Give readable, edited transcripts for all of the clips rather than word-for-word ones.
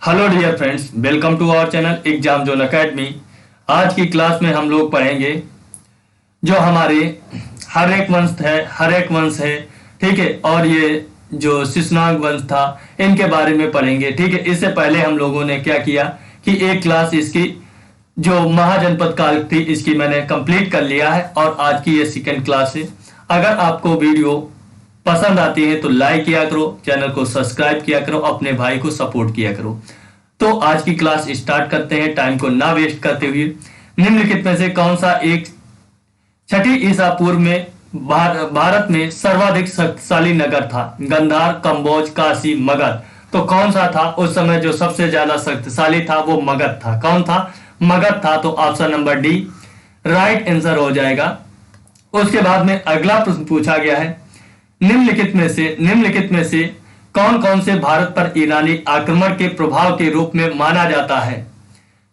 Hello dear friends, welcome to our channel Exam Zone Academy. आज की class में हम लोग पढ़ेंगे जो हमारे हरेक वंश है, ठीक है। और ये जो शिशुनाग वंश था, इनके बारे में पढ़ेंगे, ठीक है। इससे पहले हम लोगों ने क्या किया कि एक क्लास इसकी जो महाजनपद काल थी इसकी मैंने कंप्लीट कर लिया है और आज की ये सेकंड क्लास है। अगर आपको वीडियो पसंद आती है तो लाइक किया करो, चैनल को सब्सक्राइब किया करो, अपने भाई को सपोर्ट किया करो। तो आज की क्लास स्टार्ट करते हैं टाइम को ना वेस्ट करते हुए। निम्नलिखित में से कौन सा एक छठी ईसा पूर्व में भारत में सर्वाधिक शक्तिशाली नगर था? गंधार, कंबोज, काशी, मगध। तो कौन सा था उस समय जो सबसे ज्यादा शक्तिशाली था? वो मगध था। कौन था? मगध था। तो option number D right answer हो जाएगा। उसके बाद में अगला प्रश्न पूछा गया है, निम्नलिखित में से कौन कौन से भारत पर ईरानी आक्रमण के प्रभाव के रूप में माना जाता है?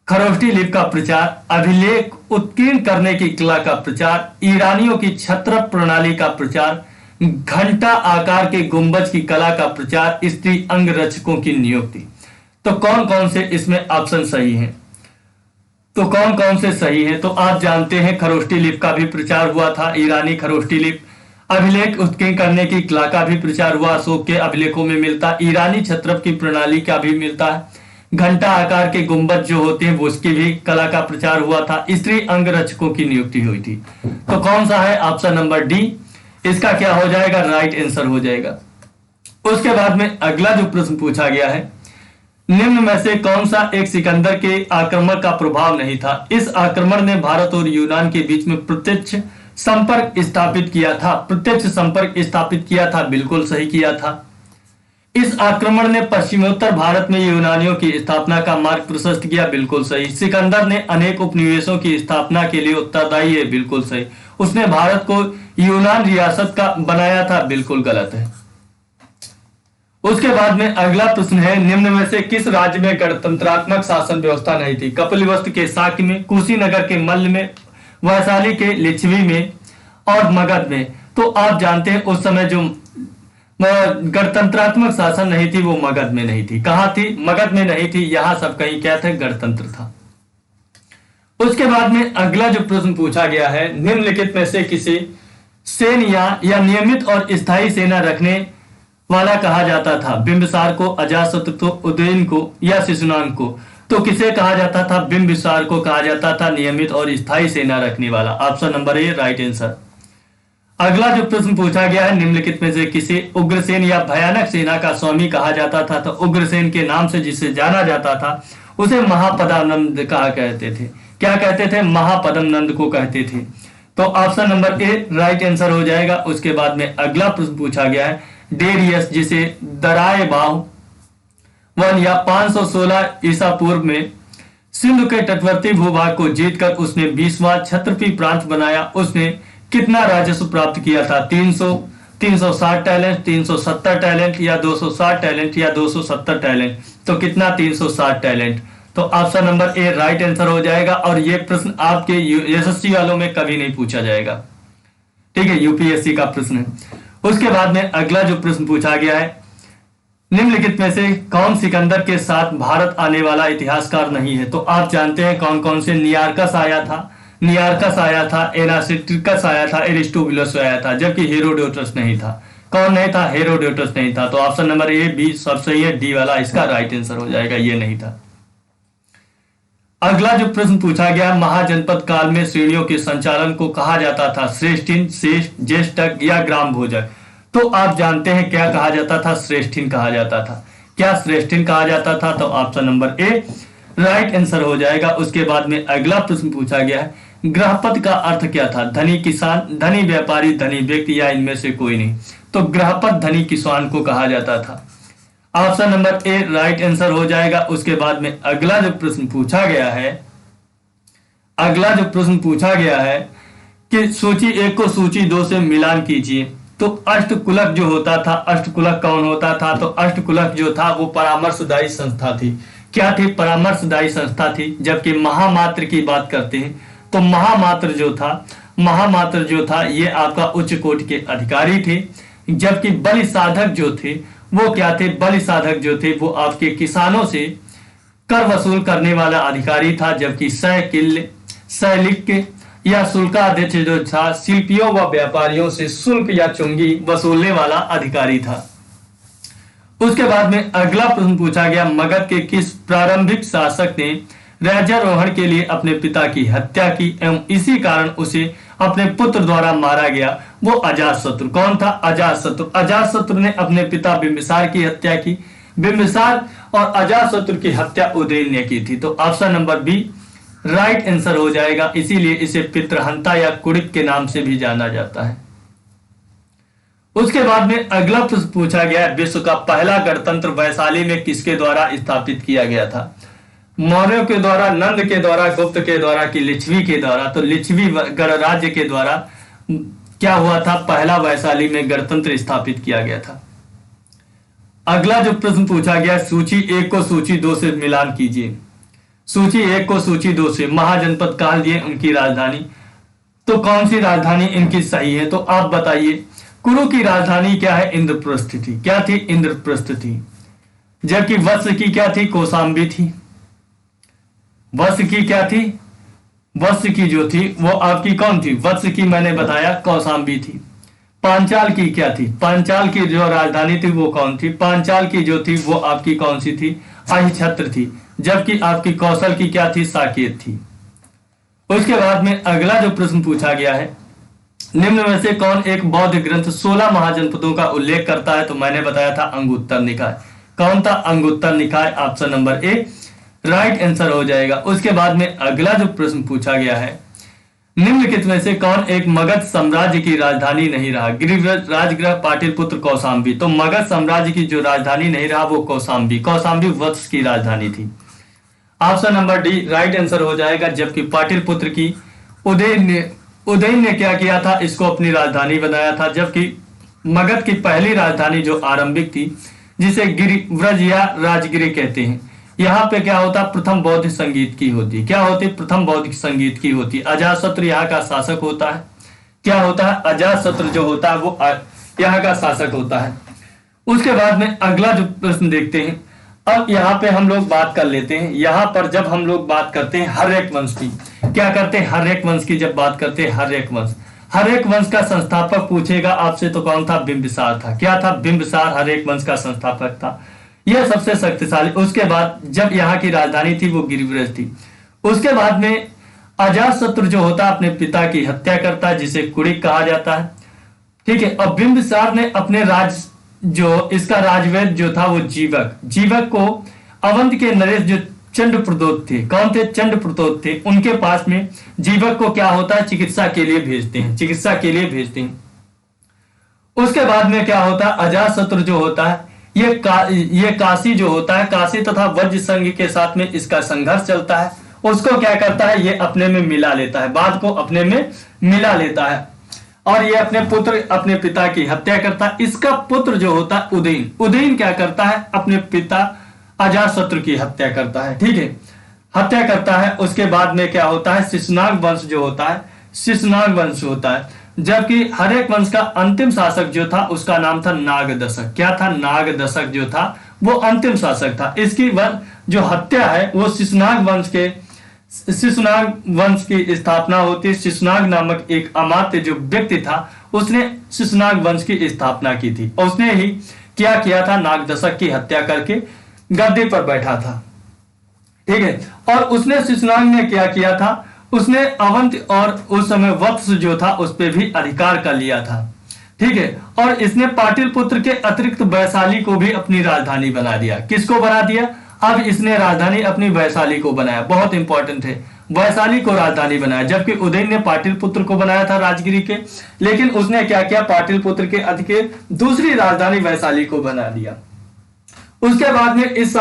खरोष्ठी लिपि का प्रचार, अभिलेख उत्कीर्ण करने की कला का प्रचार, ईरानियों की छत्र प्रणाली का प्रचार, घंटा आकार के गुंबज की कला का प्रचार, स्त्री अंगरक्षकों की नियुक्ति। तो कौन कौन से इसमें ऑप्शन सही हैं? तो कौन कौन से सही हैं? तो आप जानते हैं खरोष्ठी लिपि का भी प्रचार हुआ था, ईरानी खरोष्ठी लिपि। अभिलेख उत्कीर्ण करने की कला का भी प्रचार हुआ, अशोक के अभिलेखों में मिलता है। ईरानी छत्रप की प्रणाली का भी मिलता है। घंटा आकार के गुंबद जो होते हैं वो उसकी भी कला का प्रचार हुआ था। स्त्री अंगरक्षकों की नियुक्ति हुई थी। तो कौन सा है? ऑप्शन नंबर डी इसका क्या हो जाएगा? राइट आंसर हो जाएगा। उसके बाद में अगला जो प्रश्न पूछा गया है, निम्न में से कौन सा एक सिकंदर के आक्रमण का प्रभाव नहीं था? इस आक्रमण ने भारत और यूनान के बीच में प्रत्यक्ष संपर्क स्थापित किया था। प्रत्यक्ष संपर्क स्थापित किया था, बिल्कुल सही किया था। इस आक्रमण ने पश्चिमोत्तर भारत में यूनानियों की स्थापना का मार्ग प्रशस्त किया, बिल्कुल सही। सिकंदर ने अनेक उपनिवेशों की स्थापना के लिए उत्तरदायी है, बिल्कुल सही। उसने भारत को यूनान रियासत का बनाया था, बिल्कुल गलत है। उसके बाद में अगला प्रश्न है, निम्न में से किस राज्य में गणतंत्रात्मक शासन व्यवस्था नहीं थी? कपिलवस्तु के शाक्य में, कुशीनगर के मल्ल में, वैशाली के लिच्छवी में और मगध में। तो आप जानते हैं उस समय जो गणतंत्रात्मक शासन नहीं थी वो मगध में नहीं थी। कहां थी? मगध में नहीं थी। यहां सब कहीं क्या थे? गणतंत्र था। उसके बाद में अगला जो प्रश्न पूछा गया है, निम्नलिखित में से किसे सेना या नियमित और स्थायी सेना रखने वाला कहा जाता था? बिंबिसार को, अजातशत्रु को, उदयन को या शिशुनाग को? तो किसे कहा जाता था? बिंबिसार को कहा जाता था नियमित और स्थायी सेना रखने वाला। Option number A right answer. अगला जो प्रश्न पूछा गया है, निम्नलिखित में से किसे उग्रसेन या भयानक सेना का स्वामी कहा जाता था? तो उग्रसेन के नाम से जिसे जाना जाता था उसे महापदानंद कहा कहते थे। क्या कहते थे? महापदम नंद को कहते थे। तो option number A right answer हो जाएगा। उसके बाद में अगला प्रश्न पूछा गया है, डेरियस जिसे दराए बाव वन या 516 ईसा पूर्व में सिंधु के तटवर्ती भूभाग को जीतकर उसने 20वां क्षत्रपी प्रांत बनाया। उसने कितना राजस्व प्राप्त किया था? 300, 360 टैलेंट, 370 टैलेंट या 260 टैलेंट या 270 टैलेंट? तो कितना? 360 टैलेंट। तो option number A right answer हो जाएगा। और ये प्रश्न आपके एसएससी वालों में कभी नहीं पूछा जाएगा, ठीक है, यूपीएससी का प्रश्न है। उसके बाद में अगला जो प्रश्न पूछा गया है, निम्नलिखित में से कौन सिकंदर के साथ भारत आने वाला इतिहासकार नहीं है? तो आप जानते हैं कौन कौन से। नियारकस आया था, एनासिटिकस आया था, एरिस्टोबुलस आया था, जबकि हेरोडोटस नहीं था। कौन नहीं था? हेरोडोटस नहीं था। तो ऑप्शन नंबर ए बी सब सही है, डी वाला इसका राइट आंसर हो जाएगा, ये नहीं था। अगला जो प्रश्न पूछा गया, महाजनपद काल में श्रेणियों के संचालन को कहा जाता था? श्रेष्ठिन, शेष, ज्येष्ठक या ग्राम भोजक? तो आप जानते हैं क्या कहा जाता था? श्रेष्ठिन कहा जाता था। क्या श्रेष्ठिन कहा जाता था? तो option number A right answer हो जाएगा। उसके बाद में अगला प्रश्न पूछा गया है, गृहपद का अर्थ क्या था? धनी किसान, धनी व्यापारी, धनी व्यक्ति या इनमें से कोई नहीं? तो गृहपद धनी किसान को कहा जाता था। Option number A right answer हो जाएगा। उसके बाद में अगला जो प्रश्न पूछा गया है कि सूची 1 को सूची 2 से मिलान कीजिए। तो अष्टकुलक जो होता था, अष्टकुलक कौन होता था? तो अष्टकुलक जो था वो परामर्शदायी संस्था थी। क्या थी? परामर्शदायी संस्था थी। जबकि महामात्र की बात करते हैं तो महामात्र जो था ये आपका उच्च कोटि के अधिकारी थे। जबकि बलि साधक जो थे वो क्या थे? बलि साधक जो थे वो आपके किसानों से कर वसूल करने वाला अधिकारी था, जबकि सैलिक या शुल्काध्यक्ष जो था शिल्पियों व व्यापारियों से शुल्क या चुंगी वसूलने वाला अधिकारी था। उसके बाद में अगला प्रश्न पूछा गया, मगध के किस प्रारंभिक शासक ने राज्यारोहण के लिए अपने पिता की हत्या की एवं इसी कारण उसे अपने पुत्र द्वारा मारा गया? वो अजातशत्रु। कौन था? अजातशत्रु। अजातशत्रु ने अपने पिता बिंबिसार की हत्या की। बिंबिसार और अजातशत्रु की हत्या उदयन ने की थी। तो option number B right answer हो जाएगा। इसीलिए इसे पितृहंता या कुड़िक के नाम से भी जाना जाता है। उसके बाद में अगला प्रश्न पूछा गया, विश्व का पहला गणतंत्र वैशाली में किसके द्वारा स्थापित किया गया था? मौर्यों के द्वारा, नंद के द्वारा, गुप्त के द्वारा कि लिच्छवी के द्वारा? तो लिच्छवी गणराज्य के द्वारा क्या हुआ था? पहला वैशाली में गणतंत्र स्थापित किया गया था। अगला जो प्रश्न पूछा गया, सूची 1 को सूची 2 से मिलान कीजिए। सूची 1 को सूची 2 से महाजनपद काल दिए, उनकी राजधानी। तो कौन सी राजधानी इनकी सही है? तो आप बताइए। कुरु की राजधानी क्या है? इंद्रप्रस्थ थी। क्या थी? इंद्रप्रस्थ थी। जबकि वत्स की क्या थी? कौशाम्बी थी। वत्स की क्या थी? वत्स की जो थी वो आपकी कौन थी? वत्स की मैंने बताया कौशाम्बी थी। पांचाल की क्या थी? पांचाल की जो राजधानी थी वो कौन थी? पांचाल की जो थी वो आपकी कौन सी थी? अहिछत्र थी। जबकि आपकी कौशल की क्या थी? साकेत थी। उसके बाद में अगला जो प्रश्न पूछा गया है, निम्न में से कौन एक बौद्ध ग्रंथ 16 महाजनपदों का उल्लेख करता है? तो मैंने बताया था अंगुत्तर निकाय। कौन था? अंगुत्तर निकाय। Option number A right answer हो जाएगा। उसके बाद में अगला जो प्रश्न पूछा गया है, निम्नलिखित में से कौन एक मगध साम्राज्य की राजधानी नहीं रहा? गिरिव्रत, राजगृह, पाटिलपुत्र, कौशाम्बी। तो मगध साम्राज्य की जो राजधानी नहीं रहा वो कौशाम्बी। कौशाम्बी वत्स की राजधानी थी। Option number D right answer हो जाएगा। जबकि पाटिलपुत्र की उदयन ने क्या किया था? इसको अपनी राजधानी बनाया था। जबकि मगध की पहली राजधानी जो आरंभिक थी, जिसे गिरिव्रज या राजगिरी कहते हैं, यहाँ पे क्या होता? प्रथम बौद्ध संगीत की होती। क्या होती? प्रथम बौद्ध संगीत की होती। अजातशत्रु यहाँ का शासक होता है। क्या होता है? अजातशत्रु जो होता है वो यहाँ का शासक होता है। उसके बाद में अगला जो प्रश्न देखते हैं, अब यहाँ पे हम लोग बात कर लेते हैं। यहाँ पर जब हम लोग बात करते हैं हर्यक वंश की, क्या करते हैं? हर्यक वंश की जब बात करते हैं, हर्यक वंश का संस्थापक पूछेगा आपसे तो कौन था? बिंबिसार था। क्या था? बिंबिसार हर्यक वंश का संस्थापक था। यह सबसे शक्तिशाली। उसके बाद जब यहाँ की राजधानी थी वो गिरिव्रज थी। उसके बाद में अजातशत्रु जो होता अपने पिता की हत्या करता है, जिसे कुड़िक कहा जाता है। ठीक है। और बिंबिसार ने अपने जो इसका राजवैद्य जो था वो जीवक को अवंत के नरेश जो चंडप्रदोत थे, कौन थे? चंडप्रदोत थे। उनके पास में जीवक को क्या होता है? चिकित्सा के लिए भेजते हैं। उसके बाद में क्या होता है? अजातशत्रु जो होता है ये काशी जो होता है, काशी तथा वज्र संघ के साथ में इसका संघर्ष चलता है। उसको क्या करता है? ये अपने में मिला लेता है, बात को अपने में मिला लेता है और ये अपने पिता की हत्या करता है। इसका पुत्र जो होता है उदयन क्या करता है? अपने पिता अजातशत्रु की हत्या करता है। ठीक है, हत्या करता है। उसके बाद में क्या होता है? शिशुनाग वंश जो होता है, शिशुनाग वंश होता है। जबकि हर्यक वंश का अंतिम शासक जो था उसका नाम था नागदशक। क्या था? नागदशक जो था वो अंतिम शासक था। इसकी जो हत्या है वो शिशुनाग वंश की स्थापना होती है। शिशुनाग नामक एक अमात्य जो व्यक्ति था उसने शिशुनाग वंश की स्थापना की थी। और उसने ही क्या किया था? नागदशक की हत्या करके गद्दी पर बैठा था। ठीक है। और उसने शिशुनाग ने क्या किया था? उसने अवंत और उस समय वत्स जो था उस पर भी अधिकार कर लिया था। ठीक है। और इसने पाटिलपुत्र के अतिरिक्त वैशाली को भी अपनी राजधानी बना दिया। किसको बना दिया? अब इसने राजधानी अपनी वैशाली को बनाया। बहुत इंपॉर्टेंट है, वैशाली को राजधानी बनाया। जबकि उदयन ने पाटिलपुत्र को बनाया था राजगिरी के, लेकिन उसने क्या किया? पाटिलपुत्र के अतिरिक्त दूसरी राजधानी वैशाली को बना दिया। उसके बाद में इस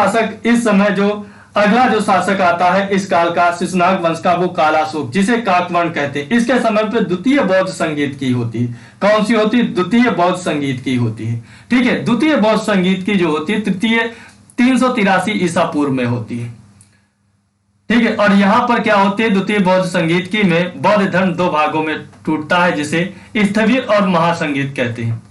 समय जो अगला जो शासक आता है इस काल का शिशुनाग वंश का, वो कालाशोक, जिसे काकवर्ण कहते हैं। इसके समय पे द्वितीय बौद्ध संगीत की होती है। कौन सी होती है? द्वितीय बौद्ध संगीत की होती है। ठीक है। द्वितीय बौद्ध संगीत की जो होती है 383 ईसा पूर्व में होती है। ठीक है। और यहां पर क्या होती है? द्वितीय बौद्ध संगीत की में बौद्ध धर्म 2 भागों में टूटता है, जिसे स्थविर और महासंगीत कहते हैं।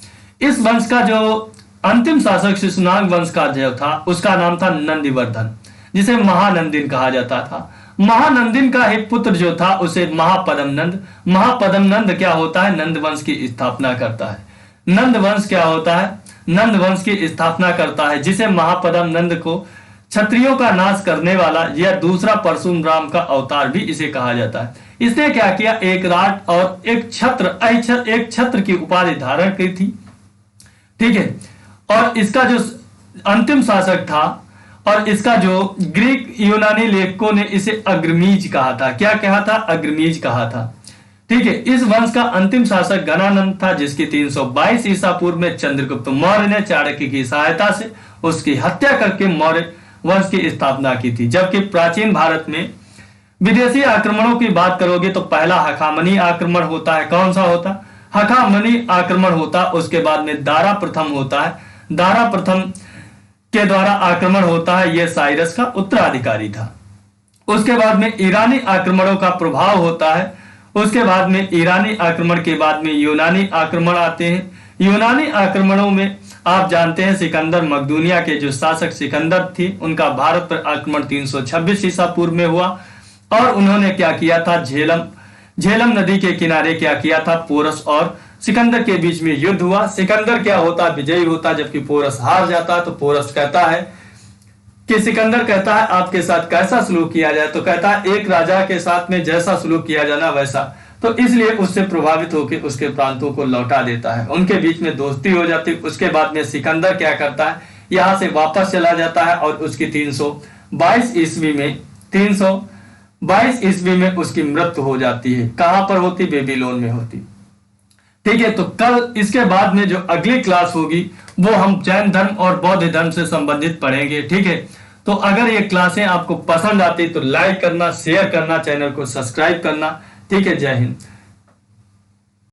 इस वंश का जो अंतिम शासक शिशुनाग वंश का जो था उसका नाम था नंदिवर्धन। जिसे महानंदिन कहा जाता था। महानंदिन का एक पुत्र जो था उसे महापदम नंद क्या होता है, नंद वंश की स्थापना करता है। नंद वंश क्या होता है, नंद वंश की स्थापना करता है, जिसे महापदम नंद को क्षत्रियों का नाश करने वाला या दूसरा परशुराम का अवतार भी इसे कहा जाता है। इसने क्या किया, एक राज और एक छत्र की उपाधि धारण की थी, ठीक है। और इसका जो अंतिम शासक था, और इसका जो ग्रीक यूनानी लेखकों ने इसे अग्रमीज कहा था। क्या कहा था, अग्रमीज कहा था, ठीक है। इस वंश का अंतिम शासक गणानंद था, जिसकी 322 ईसा पूर्व में चंद्रगुप्त मौर्य ने चाणक्य की सहायता से उसकी हत्या करके मौर्य वंश की स्थापना की थी। जबकि प्राचीन भारत में विदेशी आक्रमणों की बात करोगे तो पहला हखामनी आक्रमण होता है। कौन सा होता, हखामनी आक्रमण होता। उसके बाद में दारा प्रथम होता है, दारा प्रथम के द्वारा आक्रमण होता है, यह साइरस का उत्तराधिकारी था। उसके बाद में ईरानी आक्रमणों का प्रभाव होता है। उसके बाद में ईरानी आक्रमण के बाद में यूनानी आक्रमण आते हैं। यूनानी आक्रमणों में आप जानते हैं सिकंदर मकदूनिया के जो शासक सिकंदर थे, उनका भारत पर आक्रमण 326 ईसा पूर्व में हुआ। और उन्होंने क्या किया था, झेलम नदी के किनारे क्या किया था, पोरस और सिकंदर के बीच में युद्ध हुआ। सिकंदर क्या होता, विजयी होता, जबकि पोरस हार जाता। तो पोरस कहता है कि सिकंदर कहता है आपके साथ कैसा सलूक किया जाए, तो कहता है एक राजा के साथ में जैसा सलूक किया जाना वैसा। तो इसलिए उससे प्रभावित होकर उसके प्रांतों को लौटा देता है, उनके बीच में दोस्ती हो जाती। उसके बाद में सिकंदर क्या करता है, यहां से वापस चला जाता है और उसकी 322 ईस्वी में उसकी मृत्यु हो जाती है। कहां पर होती, बेबीलोन में होती, ठीक है। तो कल इसके बाद में जो अगली क्लास होगी वो हम जैन धर्म और बौद्ध धर्म से संबंधित पढ़ेंगे, ठीक है। तो अगर ये क्लासें आपको पसंद आती तो लाइक करना, शेयर करना, चैनल को सब्सक्राइब करना, ठीक है। जय हिंद।